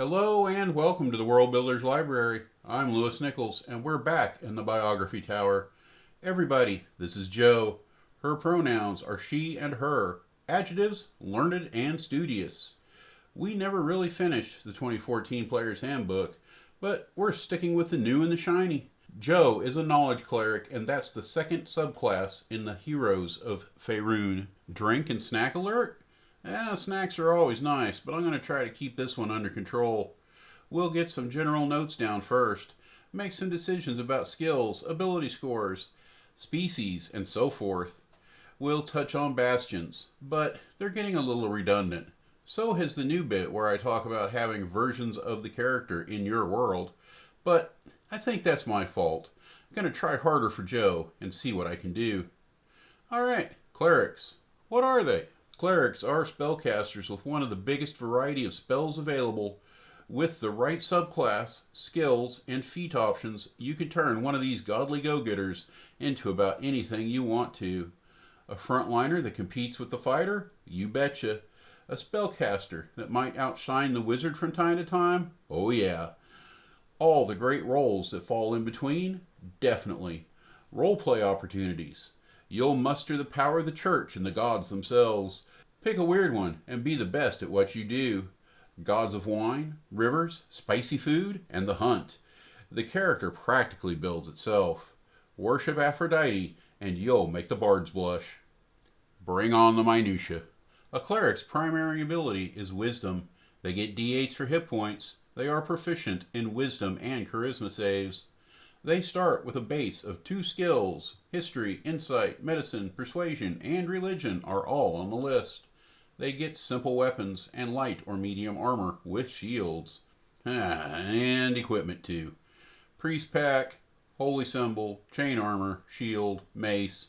Hello and welcome to the World Builders Library. I'm Lewis Nichols and we're back in the Biography Tower. Everybody, this is Joe. Her pronouns are she and her. Adjectives, learned and studious. We never really finished the 2014 Player's Handbook, but we're sticking with the new and the shiny. Joe is a knowledge cleric, and that's the second subclass in the Heroes of Faerun. Drink and snack alert? Snacks are always nice, but I'm going to try to keep this one under control. We'll get some general notes down first, make some decisions about skills, ability scores, species, and so forth. We'll touch on Bastions, but they're getting a little redundant. So has the new bit where I talk about having versions of the character in your world, but I think that's my fault. I'm going to try harder for Joe and see what I can do. Alright, clerics. What are they? Clerics are spellcasters with one of the biggest variety of spells available. With the right subclass, skills, and feat options, you can turn one of these godly go-getters into about anything you want to. A frontliner that competes with the fighter? You betcha. A spellcaster that might outshine the wizard from time to time? Oh yeah. All the great roles that fall in between? Definitely. Roleplay opportunities. You'll muster the power of the church and the gods themselves. Pick a weird one and be the best at what you do. Gods of wine, rivers, spicy food, and the hunt. The character practically builds itself. Worship Aphrodite and you'll make the bards blush. Bring on the minutia. A cleric's primary ability is wisdom. They get d8s for hit points. They are proficient in wisdom and charisma saves. They start with a base of 2 skills. History, insight, medicine, persuasion, and religion are all on the list. They get simple weapons and light or medium armor with shields. And equipment too. Priest pack, holy symbol, chain armor, shield, mace.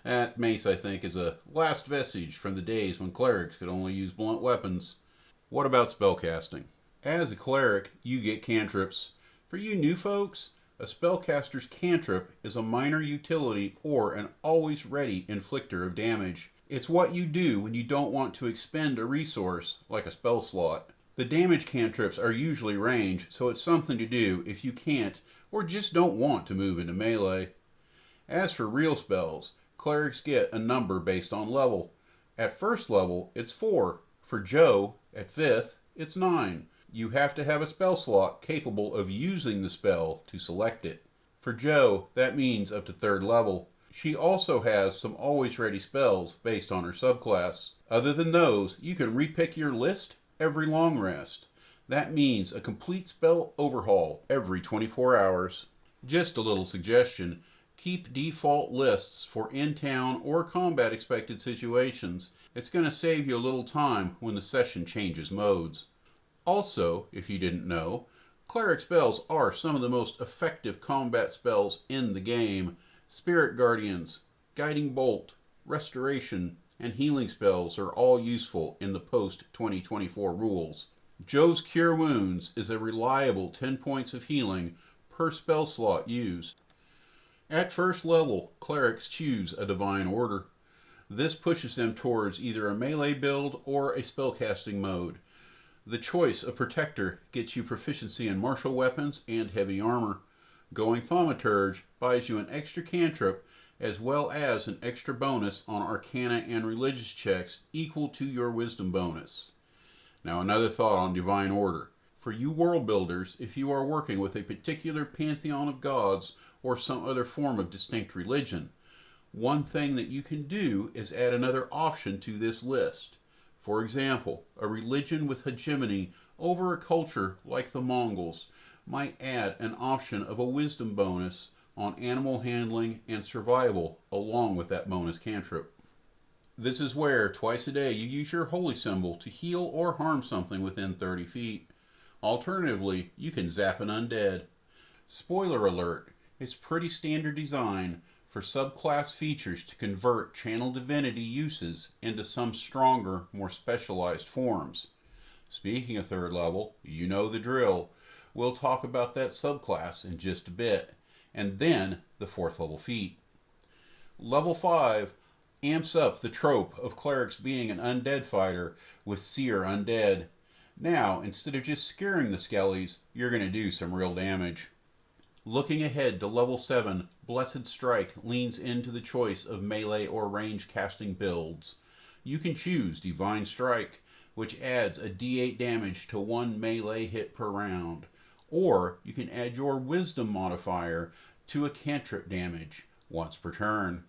That mace, I think, is a last vestige from the days when clerics could only use blunt weapons. What about spellcasting? As a cleric, you get cantrips. For you new folks, a spellcaster's cantrip is a minor utility or an always ready inflictor of damage. It's what you do when you don't want to expend a resource, like a spell slot. The damage cantrips are usually range, so it's something to do if you can't or just don't want to move into melee. As for real spells, clerics get a number based on level. At first level, it's 4. For Joe, at 5th, it's 9. You have to have a spell slot capable of using the spell to select it. For Joe, that means up to 3rd level. She also has some always ready spells based on her subclass. Other than those, you can repick your list every long rest. That means a complete spell overhaul every 24 hours. Just a little suggestion, keep default lists for in-town or combat expected situations. It's going to save you a little time when the session changes modes. Also, if you didn't know, cleric spells are some of the most effective combat spells in the game. Spirit Guardians, Guiding Bolt, Restoration, and healing spells are all useful in the post-2024 rules. Joe's Cure Wounds is a reliable 10 points of healing per spell slot used. At first level, clerics choose a divine order. This pushes them towards either a melee build or a spellcasting mode. The choice of Protector gets you proficiency in martial weapons and heavy armor. Going Thaumaturge buys you an extra cantrip as well as an extra bonus on Arcana and Religious checks equal to your Wisdom bonus. Now another thought on Divine Order. For you world builders, if you are working with a particular pantheon of gods or some other form of distinct religion, one thing that you can do is add another option to this list. For example, a religion with hegemony over a culture like the Mongols might add an option of a wisdom bonus on animal handling and survival along with that bonus cantrip. This is where twice a day you use your holy symbol to heal or harm something within 30 feet. Alternatively, you can zap an undead. Spoiler alert, it's pretty standard design for subclass features to convert channel divinity uses into some stronger, more specialized forms. Speaking of 3rd level, you know the drill. We'll talk about that subclass in just a bit. And then the 4th level feat. Level 5 amps up the trope of clerics being an undead fighter with Seer Undead. Now, instead of just scaring the skellies, you're going to do some real damage. Looking ahead to level 7, Blessed Strike leans into the choice of melee or range casting builds. You can choose Divine Strike, which adds a d8 damage to one melee hit per round, or you can add your Wisdom modifier to a cantrip damage once per turn.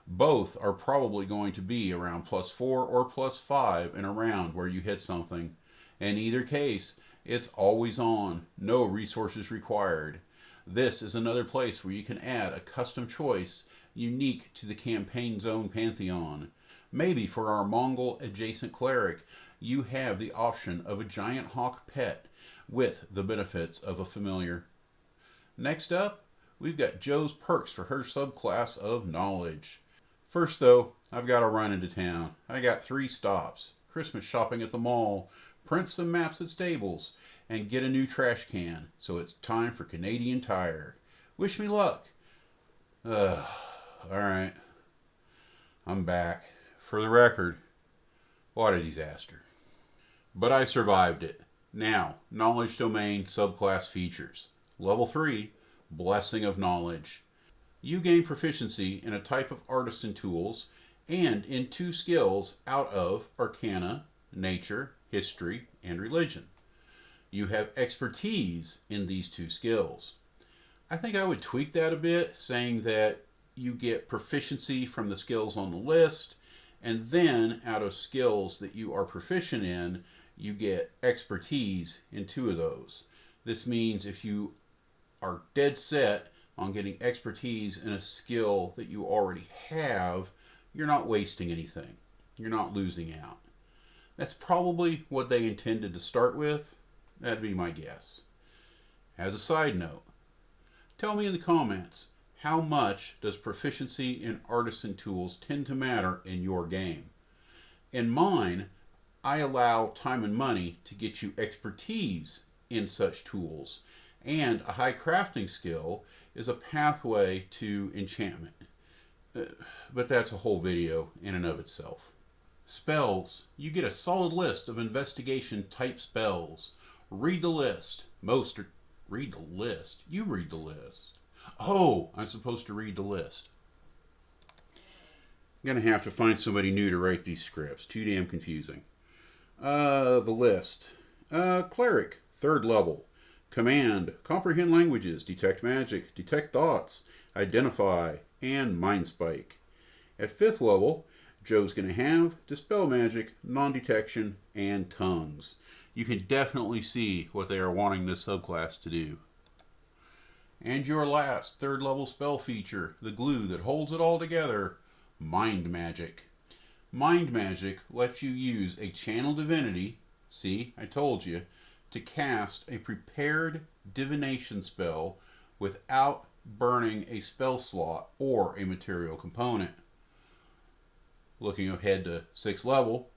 Both are probably going to be around +4 or +5 in a round where you hit something. In either case, it's always on, no resources required. This is another place where you can add a custom choice unique to the campaign zone pantheon. Maybe for our Mongol adjacent cleric, you have the option of a giant hawk pet with the benefits of a familiar. Next up, we've got Joe's perks for her subclass of knowledge. First though, I've got to run into town. I got 3 stops: Christmas shopping at the mall, print some maps at Stables, and get a new trash can. So it's time for Canadian Tire. Wish me luck. Alright. I'm back. For the record, what a disaster. But I survived it. Now, Knowledge Domain subclass features. Level 3, Blessing of Knowledge. You gain proficiency in a type of artisan tools and in 2 skills out of Arcana, Nature, History, and Religion. You have expertise in these 2 skills. I think I would tweak that a bit, saying that you get proficiency from the skills on the list, and then out of skills that you are proficient in, you get expertise in 2 of those. This means if you are dead set on getting expertise in a skill that you already have, you're not wasting anything. You're not losing out. That's probably what they intended to start with. That'd be my guess. As a side note, tell me in the comments, how much does proficiency in artisan tools tend to matter in your game? In mine, I allow time and money to get you expertise in such tools, and a high crafting skill is a pathway to enchantment. But that's a whole video in and of itself. Spells. You get a solid list of investigation type spells. Read the list. Read the list? You read the list. Oh, I'm supposed to read the list. I'm going to have to find somebody new to write these scripts. Too damn confusing. The list. Cleric, 3rd level. Command, comprehend languages, detect magic, detect thoughts, identify, and mind spike. At 5th level, Joe's going to have dispel magic, non-detection, and tongues. You can definitely see what they are wanting this subclass to do. And your last 3rd level spell feature, the glue that holds it all together, mind magic. Mind magic lets you use a channel divinity, see, I told you, to cast a prepared divination spell without burning a spell slot or a material component. Looking ahead to 6th level,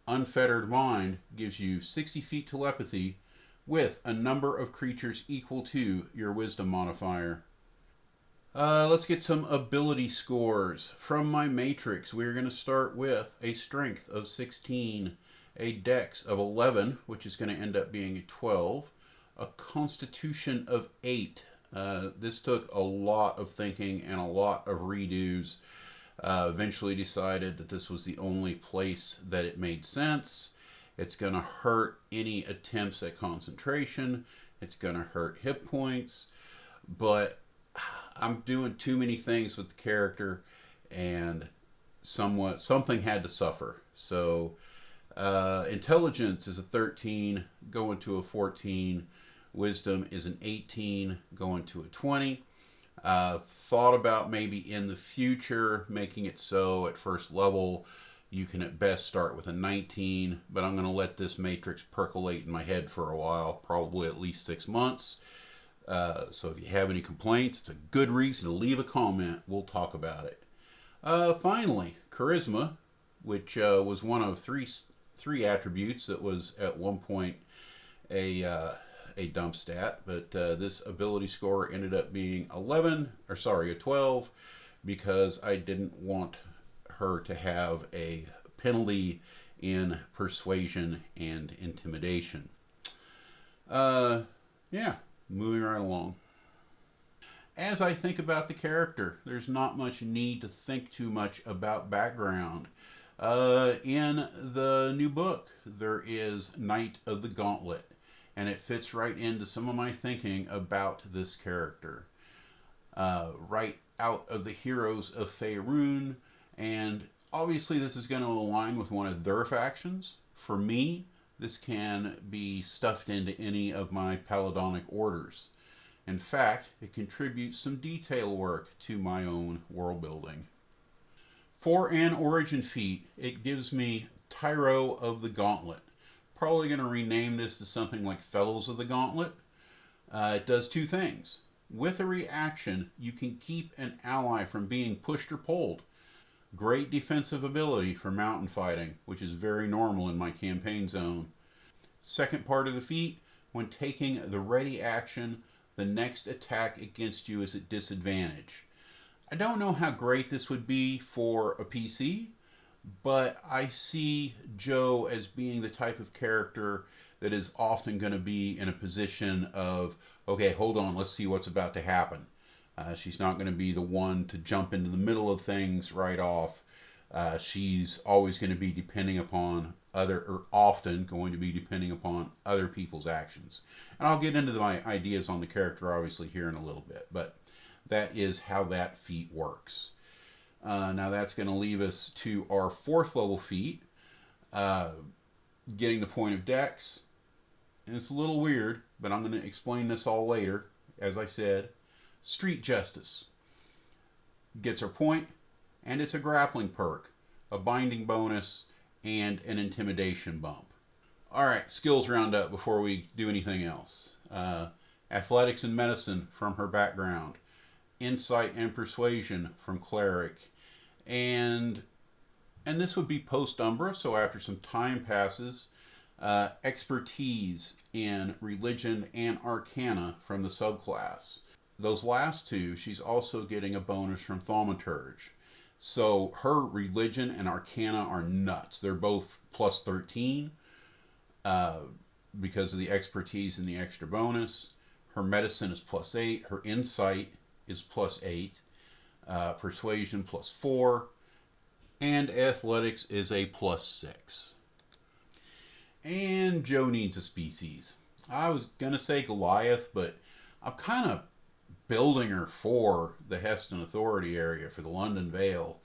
Unfettered Mind gives you 60 feet telepathy with a number of creatures equal to your Wisdom modifier. Let's get some ability scores. From my matrix, we're going to start with a Strength of 16, a Dex of 11, which is going to end up being a 12, a Constitution of 8. This took a lot of thinking and a lot of redos. Eventually decided that this was the only place that it made sense. It's going to hurt any attempts at concentration. It's going to hurt hit points. But I'm doing too many things with the character, and something had to suffer. So intelligence is a 13, going to a 14. Wisdom is an 18, going to a 20. Thought about maybe in the future making it so at 1st level you can at best start with a 19, but I'm going to let this matrix percolate in my head for a while, probably at least 6 months. So if you have any complaints, it's a good reason to leave a comment. We'll talk about it. Finally, charisma, which was one of three attributes that was at one point a dump stat, but this ability score ended up being a 12, because I didn't want her to have a penalty in persuasion and intimidation. Yeah, moving right along. As I think about the character, there's not much need to think too much about background. In the new book, there is Knight of the Gauntlet, and it fits right into some of my thinking about this character. Right out of the Heroes of Faerun, and obviously this is going to align with one of their factions. For me, this can be stuffed into any of my paladonic orders. In fact, it contributes some detail work to my own world building. For an origin feat, it gives me Tyro of the Gauntlet. Probably going to rename this to something like Fellows of the Gauntlet. It does two things. With a reaction, you can keep an ally from being pushed or pulled. Great defensive ability for mountain fighting, which is very normal in my campaign zone. Second part of the feat, when taking the ready action, the next attack against you is at disadvantage. I don't know how great this would be for a PC, but I see Joe as being the type of character that is often going to be in a position of, okay, hold on, let's see what's about to happen. She's not going to be the one to jump into the middle of things right off. She's always going to be depending upon often going to be depending upon other people's actions. And I'll get into my ideas on the character obviously here in a little bit, but that is how that feat works. Now that's going to leave us to our 4th level feat, getting the point of Dex. And it's a little weird, but I'm going to explain this all later. As I said, Street Justice gets her point, and it's a grappling perk, a binding bonus, and an intimidation bump. Alright, skills roundup before we do anything else. Athletics and medicine from her background. Insight and persuasion from Cleric. And this would be post Umbra, so after some time passes, expertise in religion and arcana from the subclass. Those last two, she's also getting a bonus from Thaumaturge. So her religion and arcana are nuts. They're both plus 13 because of the expertise and the extra bonus. Her medicine is plus 8. Her insight is plus 8. Persuasion plus 4. And athletics is a plus 6. And Joe needs a species. I was going to say Goliath, but I'm kind of building her for the Heston Authority area, for the London Vale.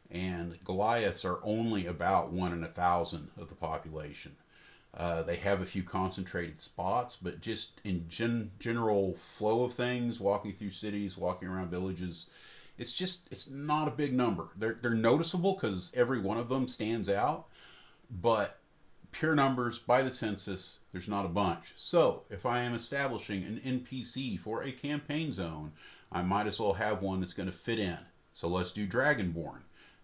And Goliaths are only about 1 in 1,000 of the population. They have a few concentrated spots, but just in general flow of things, walking through cities, walking around villages, it's not a big number. They're noticeable because every one of them stands out, but pure numbers by the census, there's not a bunch. So if I am establishing an NPC for a campaign zone, I might as well have one that's going to fit in. So let's do Dragonborn.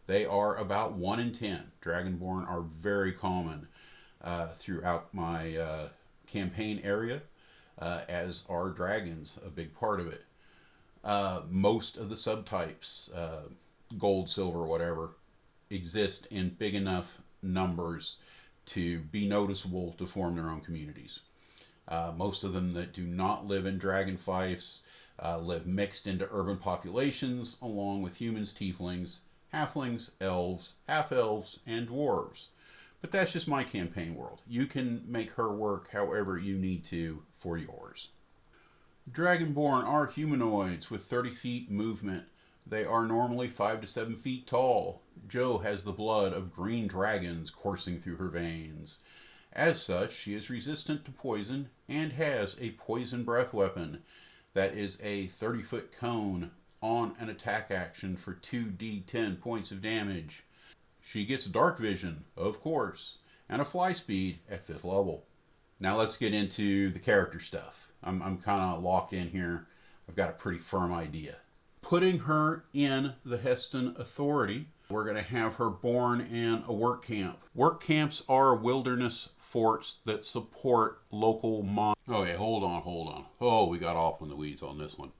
They are about 1 in 10. Dragonborn are very common throughout my campaign area, as are dragons, a big part of it. Most of the subtypes, gold, silver, whatever, exist in big enough numbers to be noticeable to form their own communities. Most of them that do not live in dragon fiefs live mixed into urban populations along with humans, tieflings, halflings, elves, half-elves, and dwarves. But that's just my campaign world. You can make her work however you need to for yours. Dragonborn are humanoids with 30 feet movement. They are normally 5 to 7 feet tall. Jo has the blood of green dragons coursing through her veins. As such, she is resistant to poison and has a poison breath weapon that is a 30-foot cone on an attack action for 2d10 points of damage. She gets dark vision, of course, and a fly speed at 5th level. Now let's get into the character stuff. I'm kind of locked in here. I've got a pretty firm idea. Putting her in the Heston Authority, we're going to have her born in a work camp. Work camps are wilderness forts that support local Okay, hold on. Oh, we got off in the weeds on this one.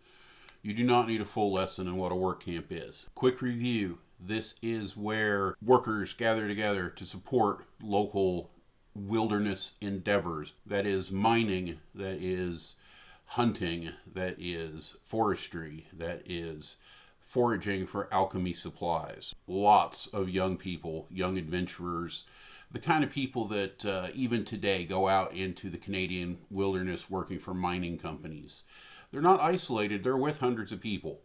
You do not need a full lesson in what a work camp is. Quick review. This is where workers gather together to support local wilderness endeavors. That is mining, that is hunting, that is forestry, that is foraging for alchemy supplies. Lots of young people, young adventurers, the kind of people that even today go out into the Canadian wilderness working for mining companies. They're not isolated, they're with hundreds of people.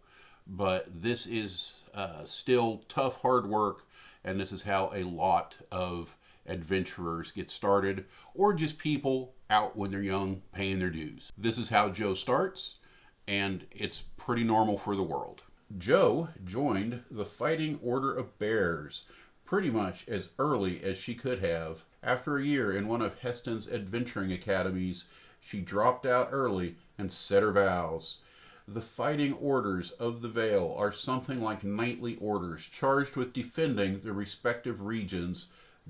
But this is still tough, hard work, and this is how a lot of adventurers get started, or just people out when they're young paying their dues. This is how Joe starts, and it's pretty normal for the world. Joe joined the Fighting Order of Bears pretty much as early as she could have. After a year in one of Heston's adventuring academies, she dropped out early and set her vows. The Fighting Orders of the Vale are something like knightly orders charged with defending the respective regions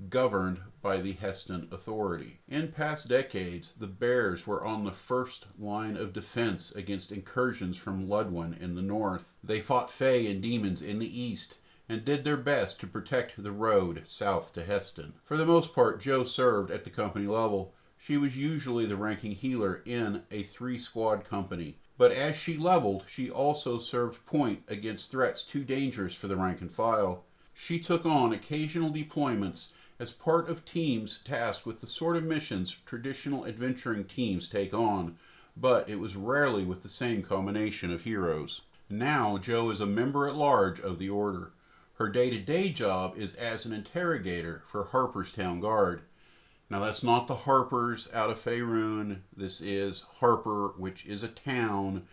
governed by the Heston authority. In past decades, the Bears were on the first line of defense against incursions from Ludwin in the north. They fought Fae and demons in the east and did their best to protect the road south to Heston. For the most part, Joe served at the company level. She was usually the ranking healer in a 3-squad company. But as she leveled, she also served point against threats too dangerous for the rank and file. She took on occasional deployments as part of teams tasked with the sort of missions traditional adventuring teams take on, but it was rarely with the same combination of heroes. Now, Joe is a member-at-large of the Order. Her day-to-day job is as an interrogator for Harperstown Guard. Now, that's not the Harpers out of Faerun. This is Harper, which is a town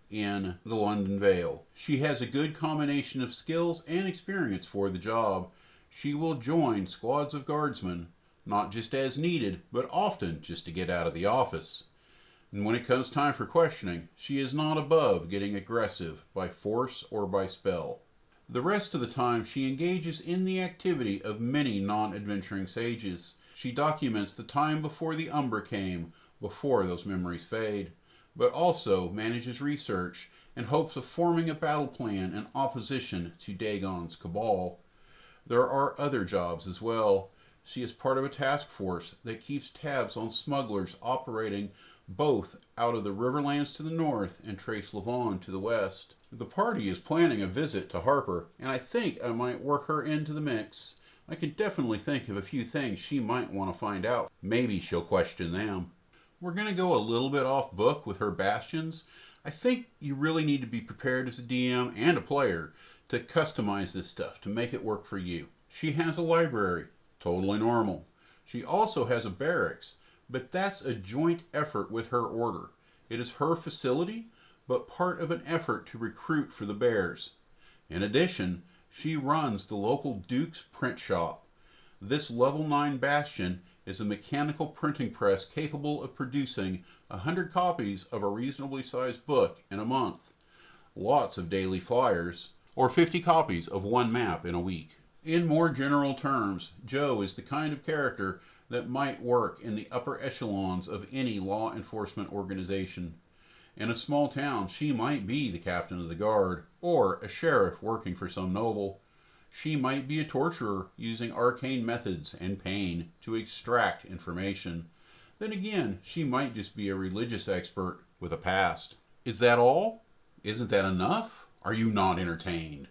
in the London Vale. She has a good combination of skills and experience for the job. She will join squads of guardsmen, not just as needed, but often just to get out of the office. And when it comes time for questioning, she is not above getting aggressive by force or by spell. The rest of the time, she engages in the activity of many non-adventuring sages. She documents the time before the Umbra came, before those memories fade, but also manages research in hopes of forming a battle plan in opposition to Dagon's cabal. There are other jobs as well. She is part of a task force that keeps tabs on smugglers operating both out of the Riverlands to the north and Trace Levon to the west. The party is planning a visit to Harper, and I think I might work her into the mix. I can definitely think of a few things she might want to find out. Maybe she'll question them. We're going to go a little bit off book with her Bastions. I think you really need to be prepared as a DM and a player to customize this stuff, to make it work for you. She has a library, totally normal. She also has a barracks, but that's a joint effort with her order. It is her facility, but part of an effort to recruit for the Bears. In addition, she runs the local Duke's print shop. This level 9 Bastion is a mechanical printing press capable of producing 100 copies of a reasonably sized book in a month, lots of daily flyers, or 50 copies of one map in a week. In more general terms, Joe is the kind of character that might work in the upper echelons of any law enforcement organization. In a small town, she might be the captain of the guard, or a sheriff working for some noble. She might be a torturer using arcane methods and pain to extract information. Then again, she might just be a religious expert with a past. Is that all? Isn't that enough? Are you not entertained?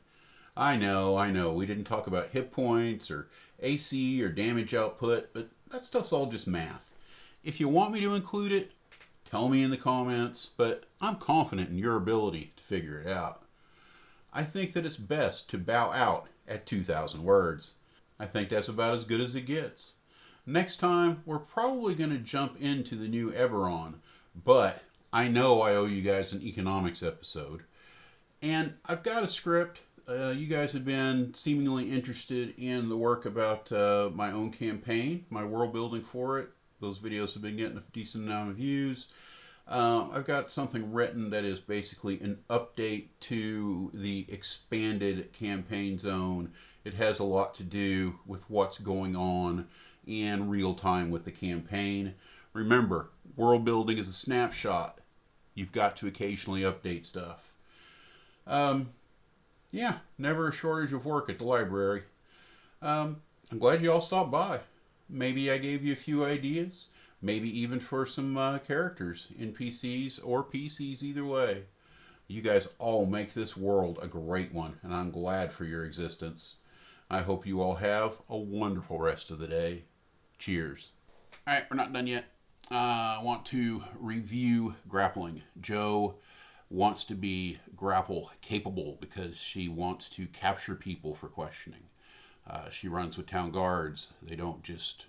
I know, we didn't talk about hit points or AC or damage output, but that stuff's all just math. If you want me to include it, tell me in the comments, but I'm confident in your ability to figure it out. I think that it's best to bow out at 2,000 words. I think that's about as good as it gets. Next time, we're probably going to jump into the new Eberron, but I know I owe you guys an economics episode. And I've got a script. You guys have been seemingly interested in the work about my own campaign, my world building for it. Those videos have been getting a decent amount of views. I've got something written that is basically an update to the expanded campaign zone. It has a lot to do with what's going on in real time with the campaign. Remember, world building is a snapshot. You've got to occasionally update stuff. Yeah, never a shortage of work at the library. I'm glad you all stopped by. Maybe I gave you a few ideas. Maybe even for some characters, NPCs or PCs, either way. You guys all make this world a great one, and I'm glad for your existence. I hope you all have a wonderful rest of the day. Cheers. All right, we're not done yet. I want to review grappling. Joe wants to be grapple capable because she wants to capture people for questioning. She runs with town guards. They don't just,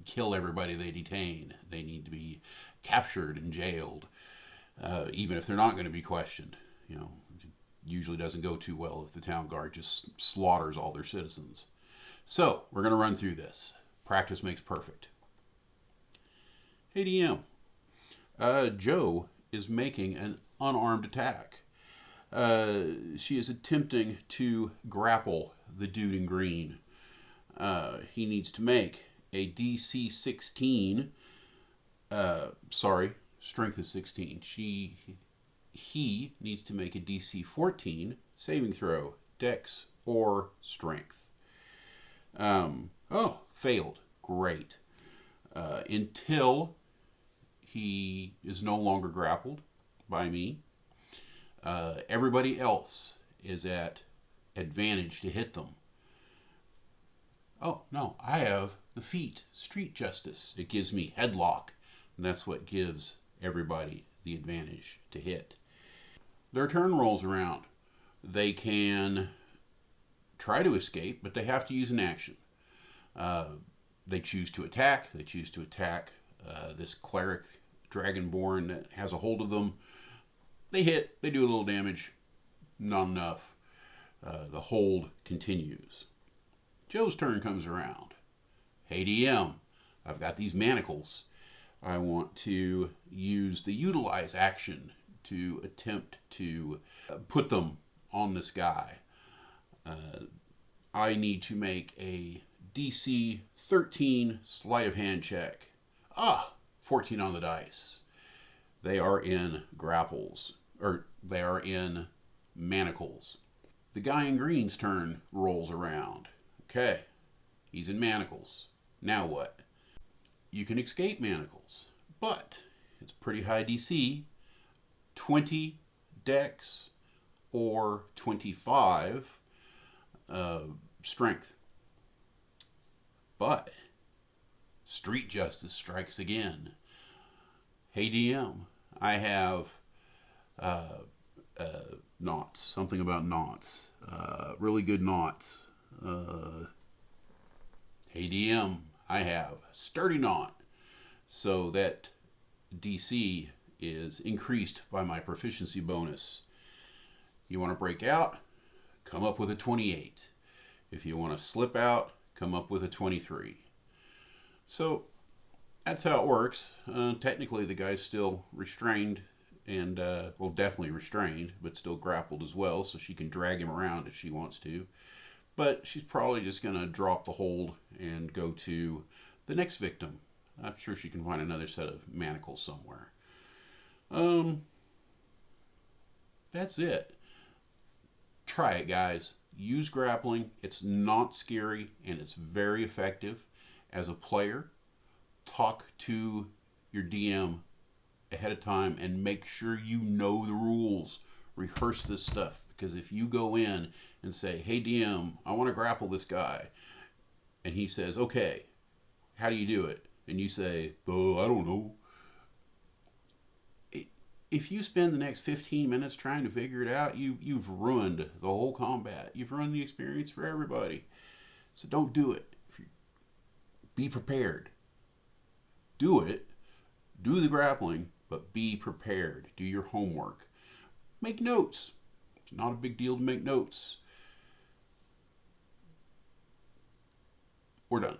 kill everybody they detain. They need to be captured and jailed, even if they're not going to be questioned. It usually doesn't go too well if the town guard just slaughters all their citizens. So, we're going to run through this. Practice makes perfect. Hey DM, Joe is making an unarmed attack. She is attempting to grapple the dude in green. He needs to make a DC 16. Strength is 16. He needs to make a DC 14 saving throw, Dex or Strength. Failed. Great. Until he is no longer grappled by me. Everybody else is at advantage to hit them. Oh, no, I have the feat, Street Justice. It gives me headlock, and that's what gives everybody the advantage to hit. Their turn rolls around. They can try to escape, but they have to use an action. They choose to attack. They choose to attack this Cleric Dragonborn that has a hold of them. They hit. They do a little damage. Not enough. The hold continues. Joe's turn comes around. Hey DM, I've got these manacles. I want to use the utilize action to attempt to put them on this guy. I need to make a DC 13 sleight of hand check. 14 on the dice. They are in grapples, or they are in manacles. The guy in green's turn rolls around. Okay, he's in manacles. Now what? You can escape manacles, but it's pretty high DC. 20 Dex or 25 Strength. But Street Justice strikes again. Hey DM, I have knots. Something about knots. Really good knots. Hey DM, I have sturdy knot. So that DC is increased by my proficiency bonus. You want to break out? Come up with a 28. If you want to slip out, come up with a 23. So that's how it works. Technically, the guy's still restrained and, definitely restrained, but still grappled as well, so she can drag him around if she wants to. But she's probably just going to drop the hold and go to the next victim. I'm sure she can find another set of manacles somewhere. That's it. Try it, guys. Use grappling. It's not scary, and it's very effective. As a player, talk to your DM ahead of time and make sure you know the rules. Rehearse this stuff, because if you go in and say, hey DM, I want to grapple this guy, and he says, okay, how do you do it? And you say, I don't know. If you spend the next 15 minutes trying to figure it out, you've ruined the whole combat. You've ruined the experience for everybody. So don't do it. Be prepared. Do it. Do the grappling, but be prepared. Do your homework. Make notes. It's not a big deal to make notes. We're done.